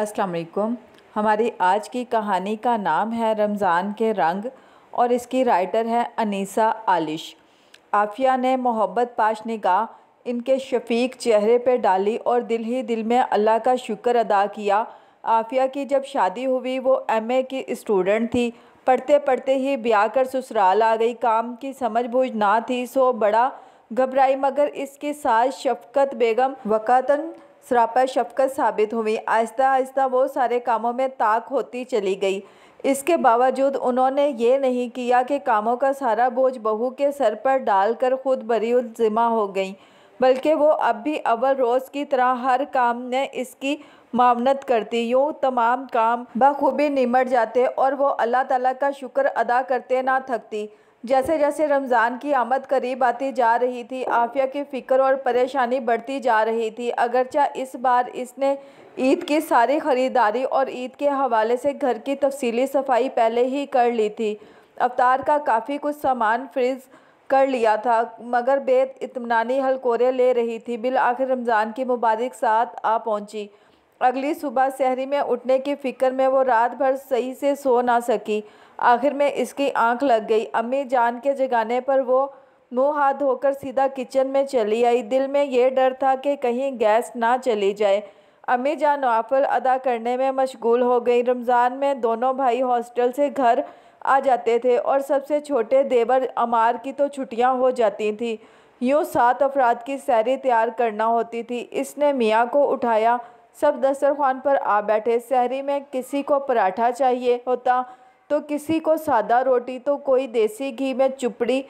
अस्सलाम वालेकुम। हमारी आज की कहानी का नाम है रमज़ान के रंग और इसकी राइटर है अनीसा आलिश। आफिया ने मोहब्बत पाश निगाह इनके शफीक चेहरे पर डाली और दिल ही दिल में अल्लाह का शुक्र अदा किया। आफिया की जब शादी हुई वो एमए की स्टूडेंट थी। पढ़ते पढ़ते ही ब्याह कर ससुराल आ गई। काम की समझ बूझ ना थी सो बड़ा घबराई, मगर इसकी सास शफकत बेगम वक़्तन सरापा शफकत साबित हुई। आहिस्ता आहिस्ता वो सारे कामों में ताक होती चली गई। इसके बावजूद उन्होंने ये नहीं किया कि कामों का सारा बोझ बहू के सर पर डालकर खुद बरीउल ज़िम्मा हो गई, बल्कि वो अब भी अव्वल रोज़ की तरह हर काम में इसकी मावनत करती। यूँ तमाम काम बखूबी निमट जाते और वो अल्लाह ताला का शुक्र अदा करते ना थकती। जैसे जैसे रमज़ान की आमद करीब आती जा रही थी, आफिया की फ़िक्र और परेशानी बढ़ती जा रही थी। अगरचा इस बार इसने ईद की सारी ख़रीदारी और ईद के हवाले से घर की तफसीली सफाई पहले ही कर ली थी। अफ्तार का काफ़ी कुछ सामान फ्रीज़ कर लिया था, मगर बेइत्मीनानी हलकोरे ले रही थी। बिल आखिर रमज़ान की मुबारक साथ आ पहुँची। अगली सुबह सहरी में उठने की फ़िक्र में वो रात भर सही से सो ना सकी। आखिर में इसकी आंख लग गई। अम्मी जान के जगाने पर वो मुँह हाथ धोकर सीधा किचन में चली आई। दिल में ये डर था कि कहीं गैस ना चली जाए। अम्मी जान नवाफिल अदा करने में मशगूल हो गई। रमज़ान में दोनों भाई हॉस्टल से घर आ जाते थे और सबसे छोटे देवर अमार की तो छुट्टियां हो जाती थीं। यूँ 7 अफराद की सहरी तैयार करना होती थी। इसने मियाँ को उठाया। सब दस्तरखान पर आ बैठे। सहरी में किसी को पराठा चाहिए होता तो किसी को सादा रोटी, तो कोई देसी घी में चुपड़ी,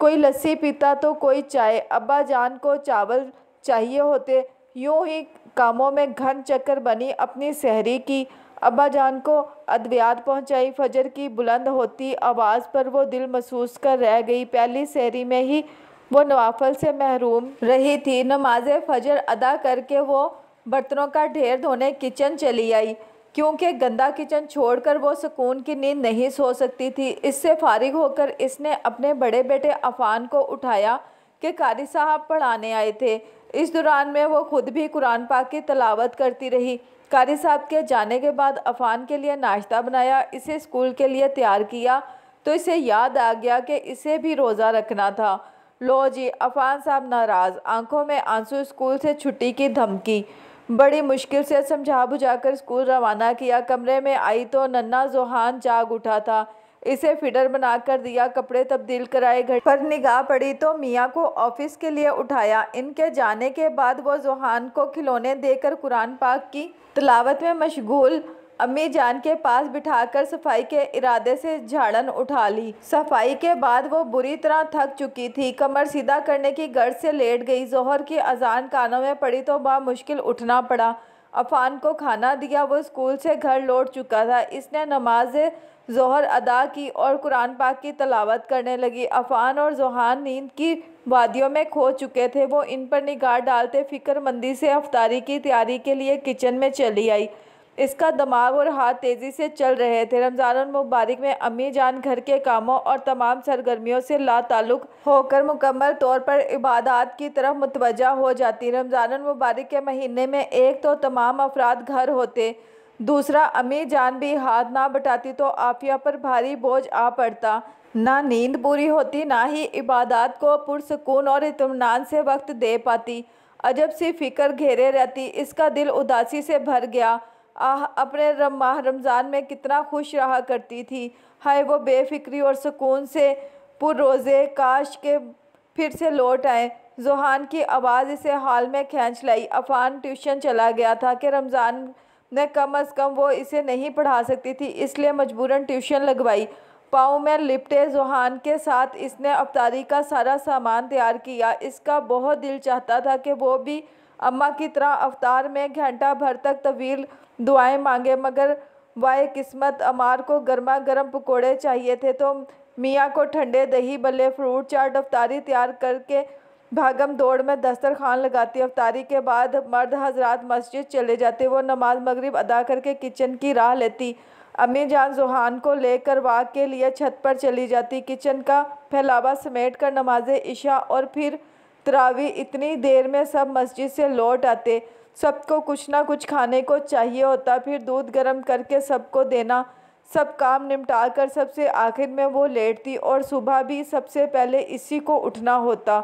कोई लस्सी पीता तो कोई चाय। अब्बा जान को चावल चाहिए होते। यूँ ही कामों में घन चक्कर बनी अपनी सहरी की। अब्बा जान को अद्वियात पहुंचाई। फजर की बुलंद होती आवाज़ पर वो दिल महसूस कर रह गई। पहली सहरी में ही वो नवाफिल से महरूम रही थी। नमाज फजर अदा करके वो बर्तनों का ढेर धोने किचन चली आई, क्योंकि गंदा किचन छोड़कर वो सुकून की नींद नहीं सो सकती थी। इससे फारिग होकर इसने अपने बड़े बेटे अफ़ान को उठाया कि कारी साहब पढ़ाने आए थे। इस दौरान में वो खुद भी कुरान पाक की तिलावत करती रही। कारी साहब के जाने के बाद अफ़ान के लिए नाश्ता बनाया, इसे स्कूल के लिए तैयार किया तो इसे याद आ गया कि इसे भी रोज़ा रखना था। लो जी, अफ़ान साहब नाराज़, आंखों में आंसू, स्कूल से छुट्टी की धमकी। बड़ी मुश्किल से समझा बुझाकर स्कूल रवाना किया। कमरे में आई तो नन्हा जोहान जाग उठा था। इसे फिडर बनाकर दिया, कपड़े तब्दील कराए। घर पर निगाह पड़ी तो मियाँ को ऑफिस के लिए उठाया। इनके जाने के बाद वो जोहान को खिलौने देकर कुरान पाक की तिलावत में मशगूल अम्मी जान के पास बिठाकर सफाई के इरादे से झाड़न उठा ली। सफाई के बाद वो बुरी तरह थक चुकी थी। कमर सीधा करने की गर्ज से लेट गई। जोहर की अजान कानों में पड़ी तो मुश्किल उठना पड़ा। अफ़ान को खाना दिया। वो स्कूल से घर लौट चुका था। इसने नमाज जोहर अदा की और कुरान पाक की तलावत करने लगी। अफ़ान और जोहान नींद की वादियों में खो चुके थे। वो इन पर निगाह डालते फ़िक्रमंदी से अफ्तारी की तैयारी के लिए किचन में चली आई। इसका दिमाग और हाथ तेज़ी से चल रहे थे। रमज़ानुल मुबारक में अम्मी जान घर के कामों और तमाम सरगर्मियों से लाताल्लुक़ होकर मुकम्मल तौर पर इबादत की तरफ मुतवज्जा हो जाती। रमज़ानुल मुबारक के महीने में एक तो तमाम अफराद घर होते, दूसरा अम्मी जान भी हाथ ना बटाती तो आफिया पर भारी बोझ आ पड़ता। ना नींद पूरी होती, ना ही इबादत को पुरसकून और इत्मीनान से वक्त दे पाती। अजब सी फ़िक्र घेरे रहती। इसका दिल उदासी से भर गया। अपने माह रमज़ान में कितना खुश रहा करती थी। हाय वो बेफिक्री और सुकून से पुररोज़े, काश के फिर से लौट आए। जोहान की आवाज़ इसे हाल में खींच लाई। अफ़ान ट्यूशन चला गया था कि रमज़ान में कम अज़ कम वो इसे नहीं पढ़ा सकती थी, इसलिए मजबूरन ट्यूशन लगवाई। पाँव में लिपटे जोहान के साथ इसने अफ्तारी का सारा सामान तैयार किया। इसका बहुत दिल चाहता था कि वो भी अम्मा की तरह अफ्तार में घंटा भर तक तवील दुआएं मांगे, मगर वाए किस्मत, अमार को गर्मा गर्म पकोड़े चाहिए थे तो मियाँ को ठंडे दही बल्ले, फ्रूट चाट। अफ्तारी तैयार करके भागम दौड़ में दस्तरखान लगाती। अफ्तारी के बाद मर्द हजरात मस्जिद चले जाते। वो नमाज मगरिब अदा करके किचन की राह लेती। अम्मी जान जोहान को लेकर वाक के लिए छत पर चली जाती। किचन का फैलावा समेट कर नमाज इशा और फिर तरावी। इतनी देर में सब मस्जिद से लौट आते। सबको कुछ ना कुछ खाने को चाहिए होता, फिर दूध गर्म करके सबको देना। सब काम निपटा कर सबसे आखिर में वो लेटती और सुबह भी सबसे पहले इसी को उठना होता।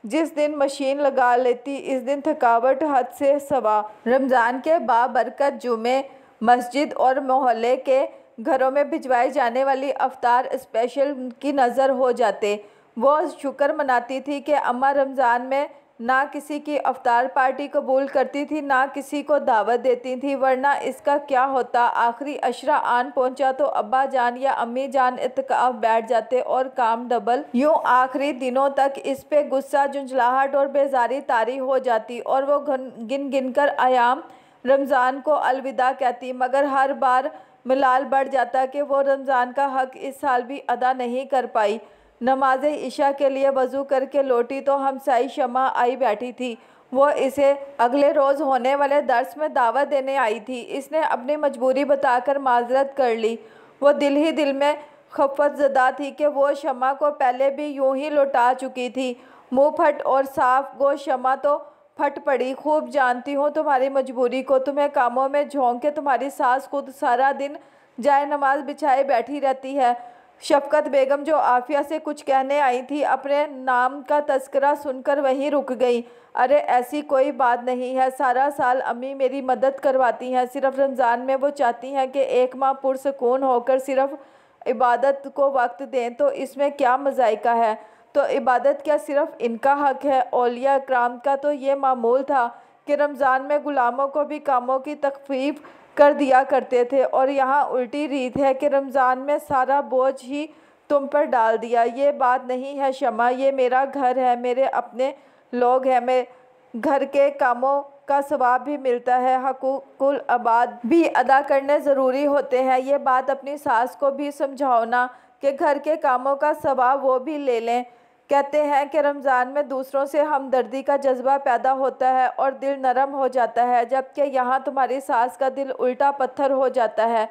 जिस दिन मशीन लगा लेती इस दिन थकावट हद से सवा। रमज़ान के बाबरकत जुमे मस्जिद और मोहल्ले के घरों में भिजवाई जाने वाली अफ्तार स्पेशल की नज़र हो जाते। वो शुक्र मनाती थी कि अम्मा रमज़ान में ना किसी की अफ्तार पार्टी कबूल करती थी, ना किसी को दावत देती थी, वरना इसका क्या होता, आखिरी अशरा आन पहुंचा तो अब्बा जान या अम्मी जान इत्काफ बैठ जाते और काम डबल। यूँ आखिरी दिनों तक इस पे गुस्सा, झुंझलाहट और बेजारी तारी हो जाती और वो गिन गिन कर आयाम रमज़ान को अलविदा कहती। मगर हर बार मिलाल बढ़ जाता कि वो रमज़ान का हक़ इस साल भी अदा नहीं कर पाई। नमाज इशा के लिए वज़ू करके लौटी तो हमसाई शमा आई बैठी थी। वो इसे अगले रोज़ होने वाले दर्स में दावत देने आई थी। इसने अपनी मजबूरी बताकर माजरत कर ली। वो दिल ही दिल में खफ़तज़दा थी कि वो शमा को पहले भी यूं ही लौटा चुकी थी। मुँह फट और साफ गो शमा तो फट पड़ी। खूब जानती हूँ तुम्हारी मजबूरी को, तुम्हें कामों में झोंक के तुम्हारी सास खुद सारा दिन जाए नमाज बिछाए बैठी रहती है। शफ़क़त बेगम जो आफिया से कुछ कहने आई थी, अपने नाम का तस्करा सुनकर वहीं रुक गई। अरे ऐसी कोई बात नहीं है, सारा साल अम्मी मेरी मदद करवाती हैं, सिर्फ रमज़ान में वो चाहती हैं कि एक माह पुरसकून होकर सिर्फ इबादत को वक्त दें, तो इसमें क्या मज़ायका है। तो इबादत क्या सिर्फ इनका हक़ है? औलिया इकराम का तो ये मामूल था कि रमज़ान में ग़ुलामों को भी कामों की तख़फ़ीफ़ कर दिया करते थे, और यहाँ उल्टी रीत है कि रमज़ान में सारा बोझ ही तुम पर डाल दिया। ये बात नहीं है शमा, ये मेरा घर है, मेरे अपने लोग हैं, मैं घर के कामों का सवाब भी मिलता है, हकूकुल अबाद भी अदा करने ज़रूरी होते हैं। ये बात अपनी सास को भी समझाओ ना कि घर के कामों का सवाब वो भी ले लें। कहते हैं कि रमज़ान में दूसरों से हमदर्दी का जज्बा पैदा होता है और दिल नरम हो जाता है, जबकि यहाँ तुम्हारी सास का दिल उल्टा पत्थर हो जाता है।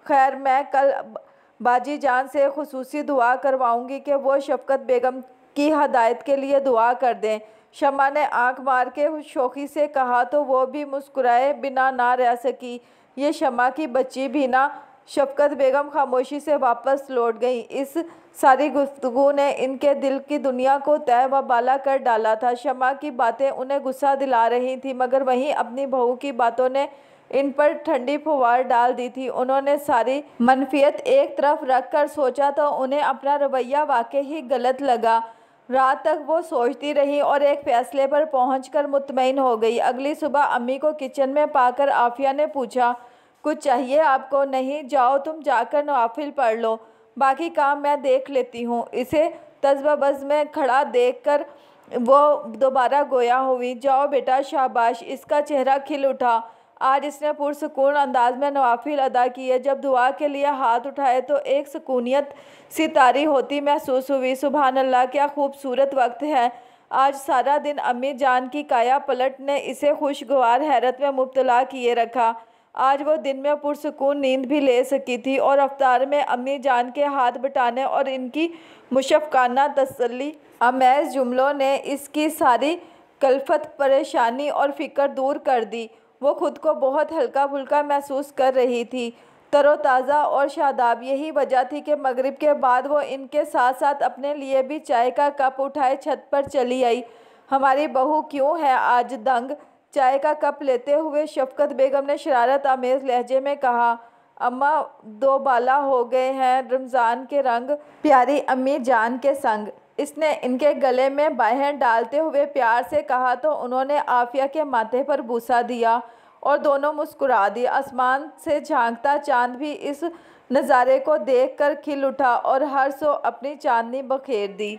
खैर, मैं कल बाजी जान से खुसूसी दुआ करवाऊँगी कि वो शफ़क़त बेगम की हदायत के लिए दुआ कर दें। शमा ने आंख मार के शोखी से कहा तो वो भी मुस्कुराए बिना ना रह सकी। ये शमा की बच्ची भी ना। शफ़क़त बेगम खामोशी से वापस लौट गई। इस सारी गुफ्तगू ने इनके दिल की दुनिया को तय व बाला कर डाला था। शमा की बातें उन्हें गुस्सा दिला रही थी, मगर वहीं अपनी बहू की बातों ने इन पर ठंडी फुहार डाल दी थी। उन्होंने सारी मनफियत एक तरफ रख कर सोचा तो उन्हें अपना रवैया वाकई ही गलत लगा। रात तक वो सोचती रही और एक फ़ैसले पर पहुंचकर मुतमईन हो गई। अगली सुबह अम्मी को किचन में पाकर आफिया ने पूछा, कुछ चाहिए आपको? नहीं, जाओ तुम जाकर नवाफिल पढ़ लो, बाकी काम मैं देख लेती हूँ। इसे तज़्बज़ में खड़ा देखकर वो दोबारा गोया हुई। जाओ बेटा, शाबाश। इसका चेहरा खिल उठा। आज इसने पुरसुकून अंदाज में नवाफिल अदा किए। जब दुआ के लिए हाथ उठाए तो एक सुकूनियत सी तारी होती महसूस हुई। सुभान अल्लाह, क्या खूबसूरत वक्त है। आज सारा दिन अम्मी जान की काया पलट ने इसे खुशगवार हैरत में मुब्तला किए रखा। आज वो दिन में पुरसुकून नींद भी ले सकी थी और अफ्तार में अम्मी जान के हाथ बटाने और इनकी मुशफ़क़ाना तसल्ली आमेज़ जुमलों ने इसकी सारी कल्फ़त, परेशानी और फ़िक्र दूर कर दी। वो खुद को बहुत हल्का फुल्का महसूस कर रही थी, तरोताज़ा और शादाब। यही वजह थी कि मगरिब के बाद वो इनके साथ साथ अपने लिए भी चाय का कप उठाए छत पर चली आई। हमारी बहू क्यों है आज दंग? चाय का कप लेते हुए शफ़क़त बेगम ने शरारत आमेज़ लहजे में कहा। अम्मा दो बाला हो गए हैं रमज़ान के रंग, प्यारी अम्मी जान के संग। इसने इनके गले में बाहें डालते हुए प्यार से कहा तो उन्होंने आफिया के माथे पर बूसा दिया और दोनों मुस्कुरा दिए। आसमान से झांकता चांद भी इस नज़ारे को देखकर खिल उठा और हर सो अपनी चांदनी बखेर दी।